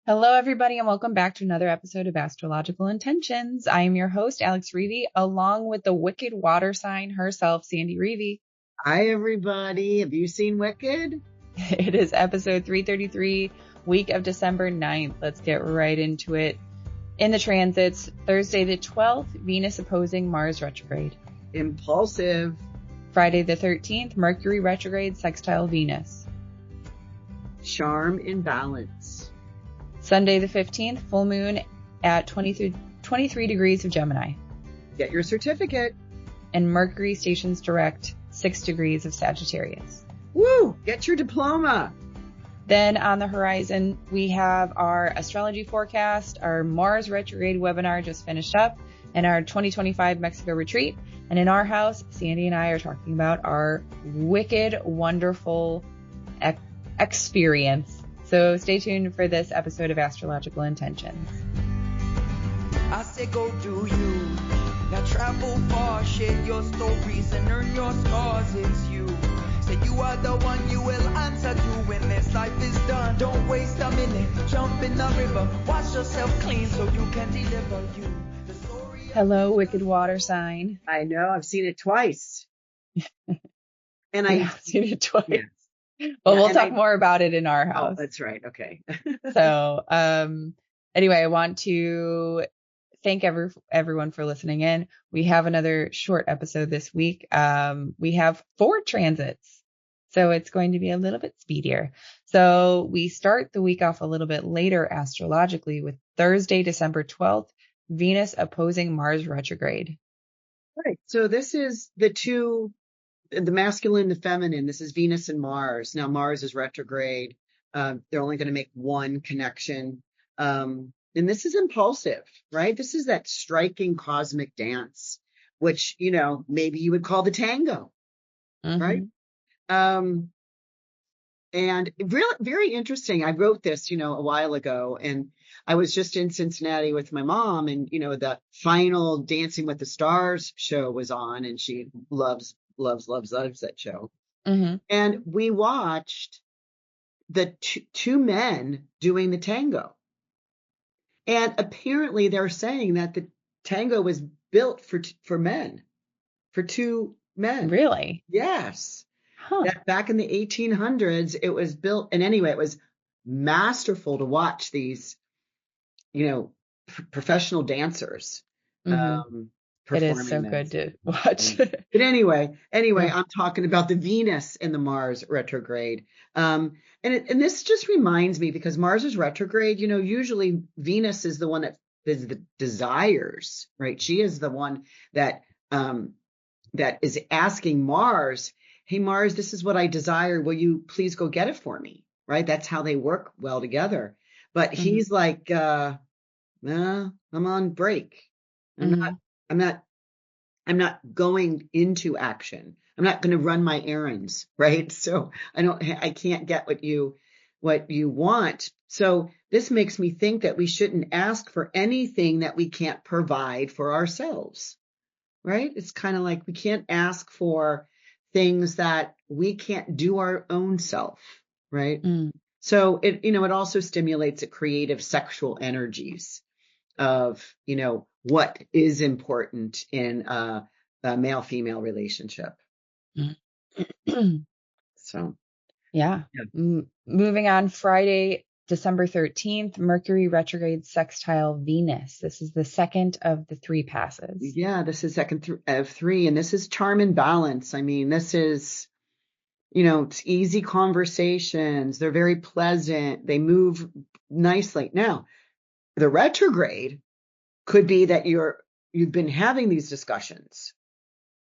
Hello, everybody, and welcome back to another episode of Astrological Intentions. I am your host, Alex Reevy, along with the wicked water sign herself, Sandy Reevy. Hi, everybody. Have you seen Wicked? It is episode 333, week of December 9th. Let's get right into it. In the transits, Thursday the 12th, Venus opposing Mars retrograde. Impulsive. Friday the 13th, Mercury retrograde, sextile Venus. Charm in balance. Sunday the 15th, full moon at 23 degrees of Gemini. Get your certificate. And Mercury stations direct 6 degrees of Sagittarius. Woo! Get your diploma. Then on the horizon, we have our astrology forecast, our Mars retrograde webinar just finished up, and our 2025 Mexico retreat. And in our house, Sandy and I are talking about our wicked, wonderful experience. So stay tuned for this episode of Astrological Intentions. I say go do you. Now travel far, share your stories and earn your scars. It's you. Say you are the one you will answer to when this life is done. Don't waste a minute. Jump in the river. Wash yourself clean so you can deliver you. Hello, wicked water sign. I know. I've seen it twice. And I've seen it twice. Yeah. Well, we'll talk more about it in our house. Oh, that's right. Okay. So, anyway, I want to thank everyone for listening in. We have another short episode this week. We have 4 transits, so it's going to be a little bit speedier. So we start the week off a little bit later astrologically with Thursday, December 12th, Venus opposing Mars retrograde. Right. So this is the masculine, the feminine. This is Venus and Mars. Now Mars is retrograde. They're only going to make one connection. And this is impulsive, right? This is that striking cosmic dance, which, maybe you would call the tango, right? And really very interesting. I wrote this, a while ago, and I was just in Cincinnati with my mom, and, the final Dancing with the Stars show was on, and she loves that show. And we watched the two men doing the tango. And apparently they're saying that the tango was built for men, for 2 men. Really? Yes. Huh. That back in the 1800s, it was built. And anyway, it was masterful to watch these, professional dancers. It is so good to watch. But anyway, I'm talking about the Venus and the Mars retrograde. And this just reminds me, because Mars is retrograde, usually Venus is the one that is the desires, right? She is the one that is asking Mars, hey, Mars, this is what I desire. Will you please go get it for me? Right? That's how they work well together. But he's like, I'm on break. I'm not going into action. I'm not going to run my errands, right? So I can't get what you want. So this makes me think that we shouldn't ask for anything that we can't provide for ourselves, right? It's kind of like we can't ask for things that we can't do our own self, right? So it also stimulates a creative sexual energies of, what is important in a male-female relationship. So, yeah. Moving on, Friday, December 13th, Mercury retrograde sextile Venus. This is the second of the 3 passes. Yeah, this is second of 3, and this is charm and balance. I mean, this is, it's easy conversations. They're very pleasant. They move nicely. Now, the retrograde could be that you've been having these discussions,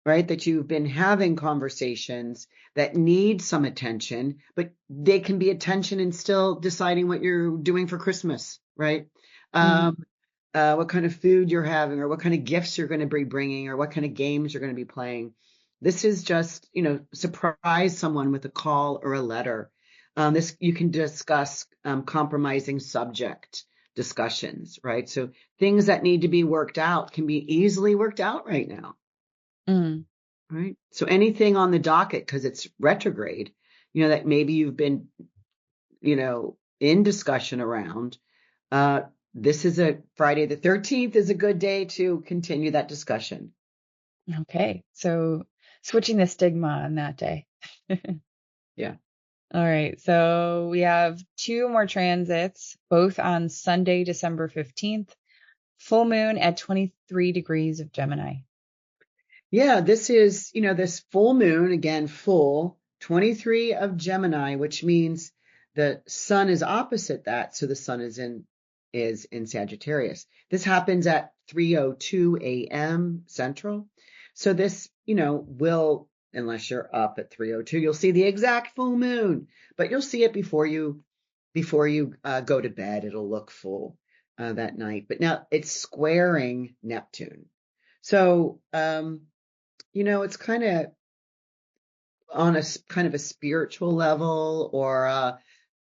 right? That you've been having conversations that need some attention, but they can be attention and still deciding what you're doing for Christmas, right? What kind of food you're having, or what kind of gifts you're going to be bringing, or what kind of games you're going to be playing. This is just, surprise someone with a call or a letter. This you can discuss compromising subject discussions, right? So things that need to be worked out can be easily worked out right now. Right. So anything on the docket, because it's retrograde, that maybe you've been, in discussion around, This is a Friday the 13th is a good day to continue that discussion. Okay. So switching the stigma on that day. Yeah. All right. So we have two more transits, both on Sunday, December 15th, full moon at 23 degrees of Gemini. Yeah, this is, this full moon, again, full, 23 of Gemini, which means the sun is opposite that. So the sun is in Sagittarius. This happens at 3:02 a.m. Central. So this, will, unless you're up at 3:02, you'll see the exact full moon, but you'll see it before you go to bed. It'll look full that night. But now it's squaring Neptune. So, it's kind of on a kind of a spiritual level or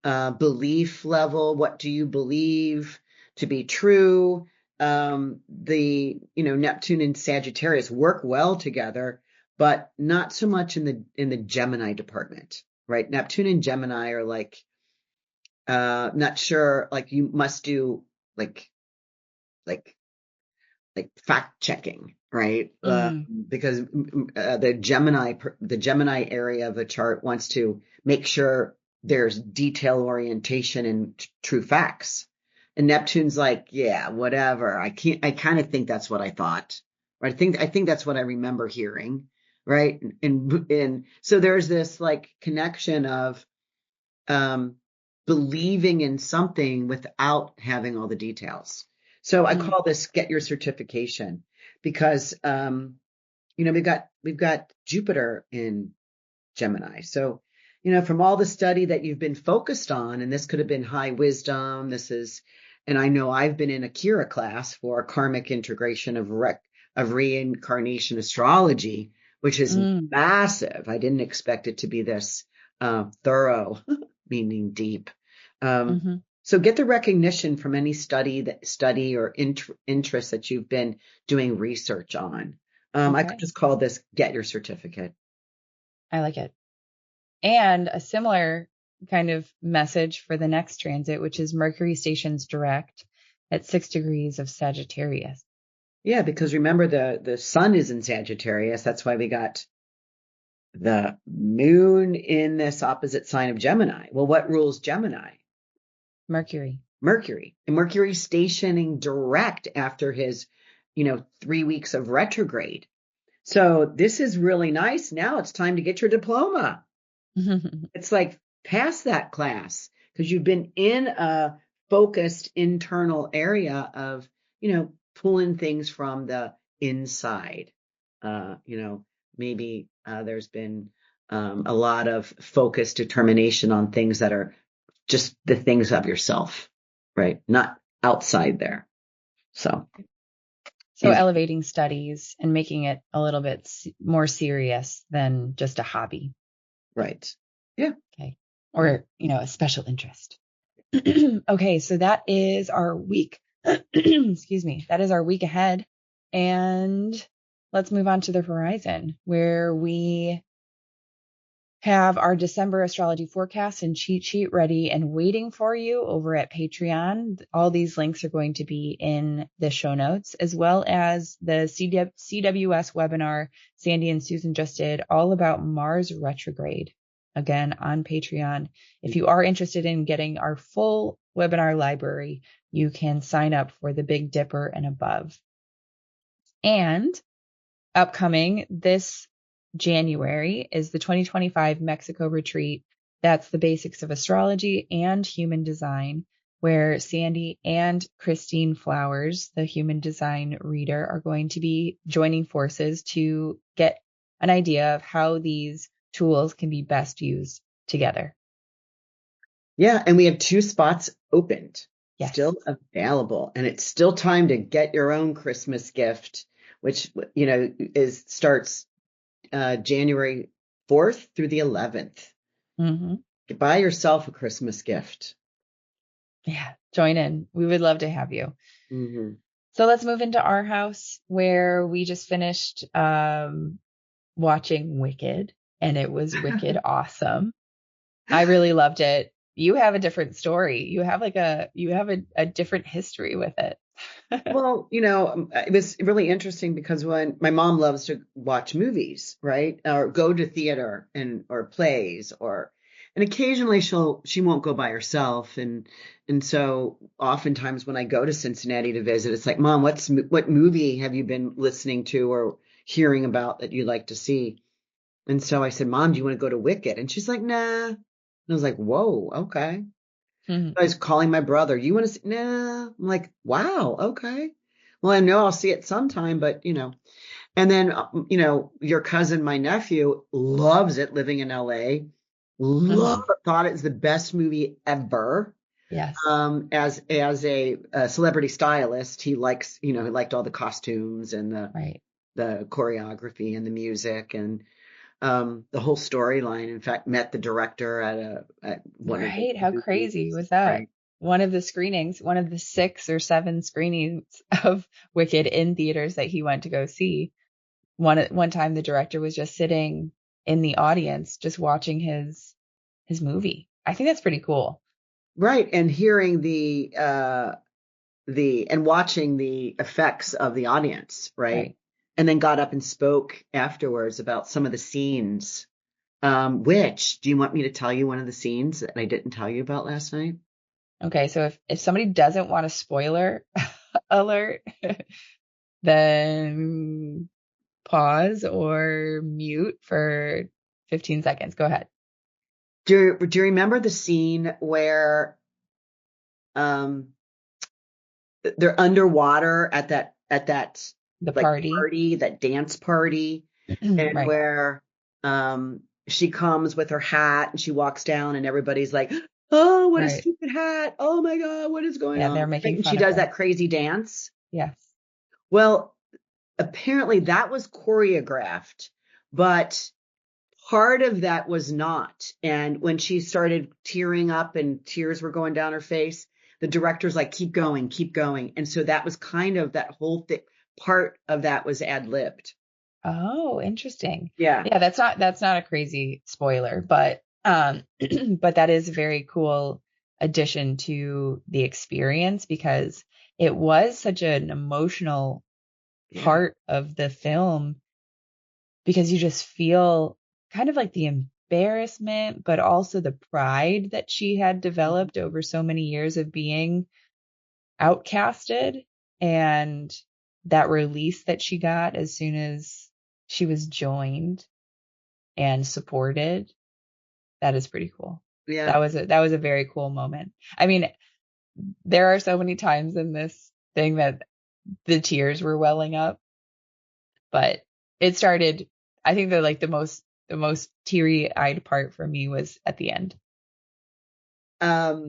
a belief level. What do you believe to be true? Neptune and Sagittarius work well together, but not so much in the Gemini department, right? Neptune and Gemini are like, not sure, like you must do like fact checking, right? Because the Gemini area of the chart wants to make sure there's detail orientation and true facts. And Neptune's like, yeah, whatever. I kind of think that's what I thought. Right? I think that's what I remember hearing. Right. And so there's this like connection of believing in something without having all the details. So I call this get your certification because, we've got Jupiter in Gemini. So, from all the study that you've been focused on, and this could have been high wisdom. And I know I've been in a Kira class for karmic integration of reincarnation astrology, which is massive. I didn't expect it to be this thorough, meaning deep. So get the recognition from any study or interest that you've been doing research on. I could just call this get your certificate. I like it. And a similar kind of message for the next transit, which is Mercury stations direct at 6 degrees of Sagittarius. Yeah, because remember the sun is in Sagittarius. That's why we got the moon in this opposite sign of Gemini. Well, what rules Gemini? Mercury. And Mercury stationing direct after his, 3 weeks of retrograde. So this is really nice. Now it's time to get your diploma. It's like pass that class because you've been in a focused internal area of, pulling things from the inside. Maybe there's been a lot of focused determination on things that are just the things of yourself, right? Not outside there. So elevating studies and making it a little bit more serious than just a hobby. Right. Yeah. Okay. Or, a special interest. Okay. So that is our week. Excuse me. That is our week ahead. And let's move on to the horizon where we have our December astrology forecast and cheat sheet ready and waiting for you over at Patreon. All these links are going to be in the show notes, as well as the CWS webinar Sandy and Susan just did all about Mars retrograde, again on Patreon. If you are interested in getting our full webinar library, you can sign up for the Big Dipper and above. And upcoming this January is the 2025 Mexico retreat. That's the basics of astrology and human design, where Sandy and Christine Flowers, the human design reader, are going to be joining forces to get an idea of how these tools can be best used together. Yeah, and we have 2 spots opened, still available, and it's still time to get your own Christmas gift, which starts January 4th through the 11th. Buy yourself a Christmas gift. Yeah, join in. We would love to have you. So let's move into our house where we just finished watching Wicked, and it was wicked awesome. I really loved it. you have a different story. You have a different history with it. Well, it was really interesting because when my mom loves to watch movies, right? Or go to theater or plays and occasionally she won't go by herself. And so oftentimes when I go to Cincinnati to visit, it's like, Mom, what movie have you been listening to or hearing about that you'd like to see? And so I said, Mom, do you want to go to Wicked? And she's like, nah. And I was like, whoa, okay. I was calling my brother. You want to see? Nah. I'm like, wow, okay. Well, I know I'll see it sometime, but And then, your cousin, my nephew, loves it living in LA. Thought it was the best movie ever. Yes. As a celebrity stylist, he likes, he liked all the costumes and the choreography and the music and the whole storyline. In fact, met the director at one of the How crazy movies, was that? right? One of the screenings, one of the 6 or 7 screenings of Wicked in theaters that he went to go see. One time the director was just sitting in the audience, just watching his movie. I think that's pretty cool. Right. And hearing and watching the effects of the audience, right? And then got up and spoke afterwards about some of the scenes. Which, do you want me to tell you one of the scenes that I didn't tell you about last night? Okay, so if somebody doesn't want a spoiler alert, then pause or mute for 15 seconds. Go ahead. Do you remember the scene where they're underwater at that The like party. that dance party, and where she comes with her hat and she walks down and everybody's like, oh, what a stupid hat. Oh my God, what is going on? They're making fun she of does her. that crazy dance. Yes. Well, apparently that was choreographed, but part of that was not. And when she started tearing up and tears were going down her face, the director's like, keep going, keep going. And so that was kind of that whole thing. Part of that was ad-libbed. Oh, interesting. Yeah. Yeah, that's not a crazy spoiler, but but that is a very cool addition to the experience because it was such an emotional part of the film because you just feel kind of like the embarrassment, but also the pride that she had developed over so many years of being outcasted and that release that she got as soon as she was joined and supported. That is pretty cool. Yeah. That was a very cool moment. I mean, there are so many times in this thing that the tears were welling up, but it started, I think that like the most teary-eyed part for me was at the end. But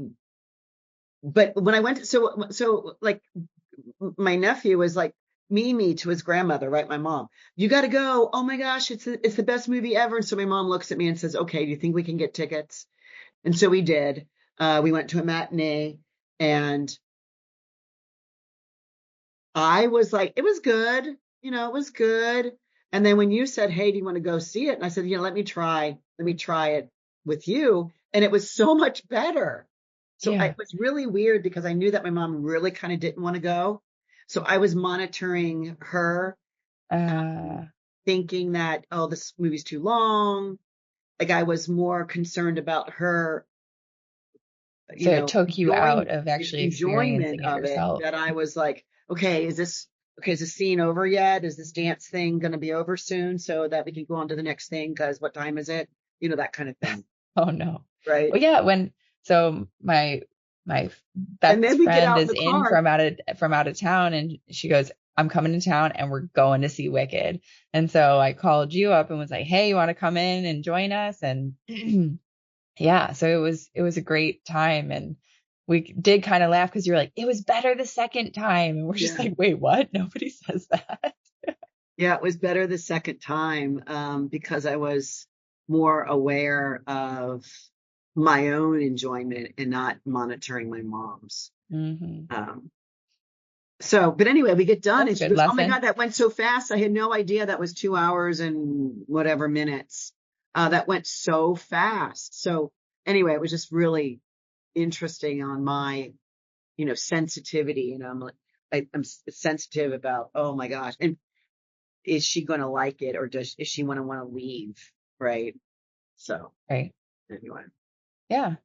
when I went so like my nephew was like me to his grandmother, right? My mom, you got to go. Oh my gosh, it's the best movie ever. And so my mom looks at me and says, okay, do you think we can get tickets? And so we did. We went to a matinee and I was like, it was good. It was good. And then when you said, hey, do you want to go see it? And I said, let me try it with you. And it was so much better. So it was really weird because I knew that my mom really kind of didn't want to go. So I was monitoring her, thinking that, oh, this movie's too long. Like I was more concerned about her, so it took you out of actually experiencing it yourself. That I was like, okay, is this scene over yet? Is this dance thing going to be over soon so that we can go on to the next thing? Because what time is it? That kind of thing. Oh no. Right. Well, yeah. So my best friend is in from out of town and she goes, I'm coming to town and we're going to see Wicked. And so I called you up and was like, hey, you want to come in and join us? And yeah, so it was a great time. And we did kind of laugh because you're like, it was better the second time. And we're just like, wait, what? Nobody says that. Yeah, it was better the second time because I was more aware of my own enjoyment and not monitoring my mom's. But anyway, we get done and she goes, oh my God, that went so fast. I had no idea that was 2 hours and whatever minutes. That went so fast. So anyway, it was just really, interesting on my, sensitivity. I'm sensitive about, oh my gosh. And is she going to like it, or is she want to leave? Right. So Right. anyway. Yeah.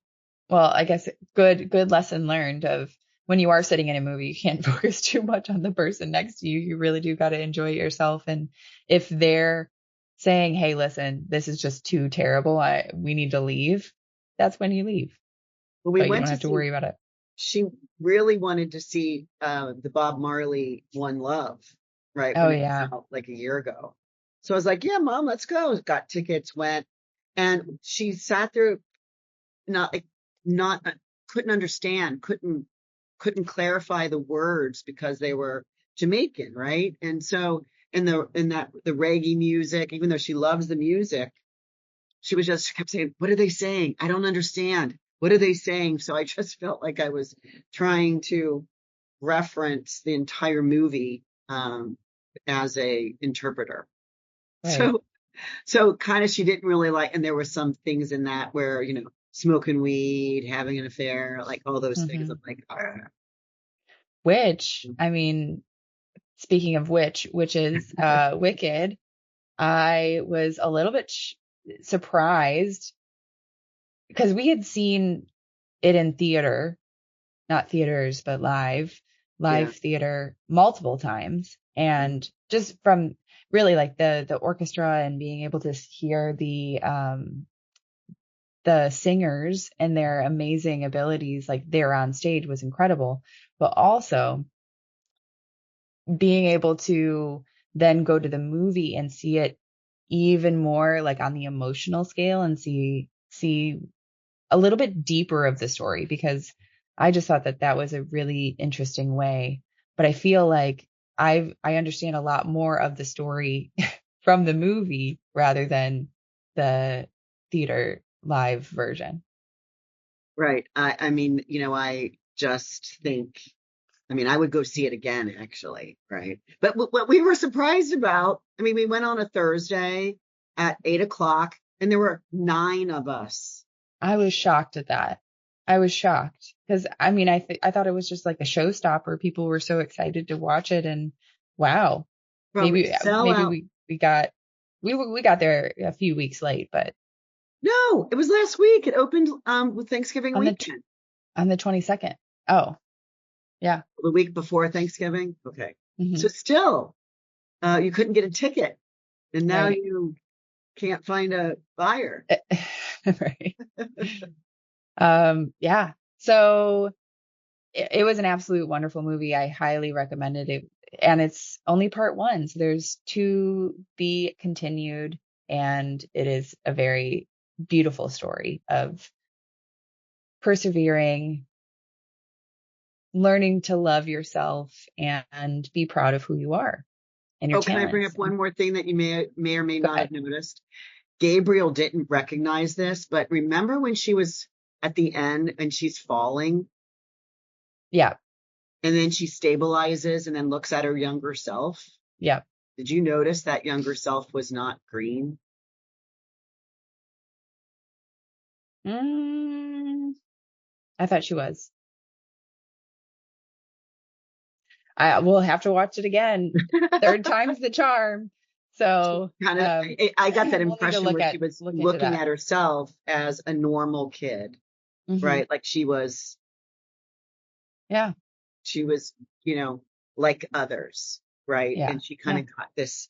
Well, I guess good lesson learned of when you are sitting in a movie, you can't focus too much on the person next to you. You really do got to enjoy it yourself. And if they're saying, hey, listen, this is just too terrible, we need to leave, that's when you leave. Well, we But you went don't to have to see, worry about it. she really wanted to see the Bob Marley One Love, right? Oh, When it yeah. was out like a year ago. So I was like, yeah, Mom, let's go. Got tickets, went. And she sat there, not couldn't understand, couldn't clarify the words because they were Jamaican, right? And so the reggae music, even though she loves the music, she kept saying, what are they saying? I don't understand. What are they saying? So I just felt like I was trying to reference the entire movie as a interpreter. Right. So kind of she didn't really like, and there were some things in that where, smoking weed, having an affair, like all those things. I'm like, Which, I mean, speaking of which is Wicked, I was a little bit surprised because we had seen it in theater, not theaters, but live yeah, theater multiple times. And just from really like the orchestra and being able to hear the singers and their amazing abilities, like they're on stage, was incredible. But also being able to then go to the movie and see it even more like on the emotional scale and see a little bit deeper of the story, because I just thought that was a really interesting way. But I feel like I understand a lot more of the story from the movie rather than the theater live version. right. I mean, I just think, I would go see it again, actually, right? But what we were surprised about, we went on a Thursday at 8:00, and there were 9 of us. I was shocked at that. I was shocked because I thought it was just like a showstopper. People were so excited to watch it, and wow, Probably maybe sell out. we got there a few weeks late, but No, it was last week. It opened with Thanksgiving on weekend. On the 22nd. Oh, yeah. The week before Thanksgiving. Okay. Mm-hmm. So still, you couldn't get a ticket, and now Right. you can't find a buyer. Right. Yeah. So it was an absolute wonderful movie. I highly recommended it. And it's only part 1. So there's to be continued. And it is a very beautiful story of persevering, learning to love yourself, and be proud of who you are and your Can I bring talents. up one more thing that you may or may Go not ahead. have noticed? Gabriel didn't recognize this, but remember when she was at the end and she's falling? Yeah. And then she stabilizes and then looks at her younger self. Yeah. Did you notice that younger self was not green? I thought she was. I will have to watch it again. 3rd time's the charm. So Kind of, I got that we'll impression where she was looking at herself as a normal kid, right? Like she was, like others, right? Yeah. And she kind of got this,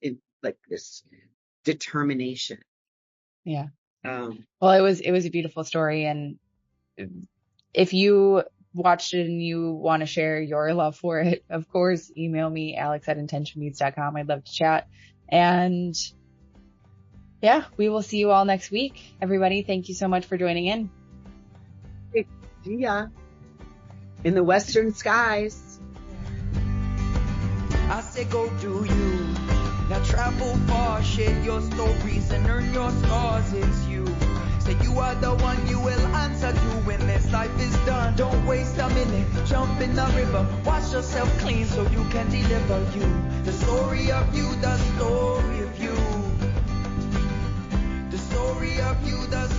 this determination. Yeah. Well, it was a beautiful story, and if you watched it and you want to share your love for it, of course, email me, alex@intentionmeets.com. I'd love to chat. And yeah, we will see you all next week. Everybody, thank you so much for joining in. See ya in the western skies. I say go do you. Now travel far, share your stories and earn your scars. It's you. Say you are the one, you will answer to when this life is done. Don't waste a minute, jump in the river. Wash yourself clean so you can deliver you. The story of you, the story of you. The story of you, the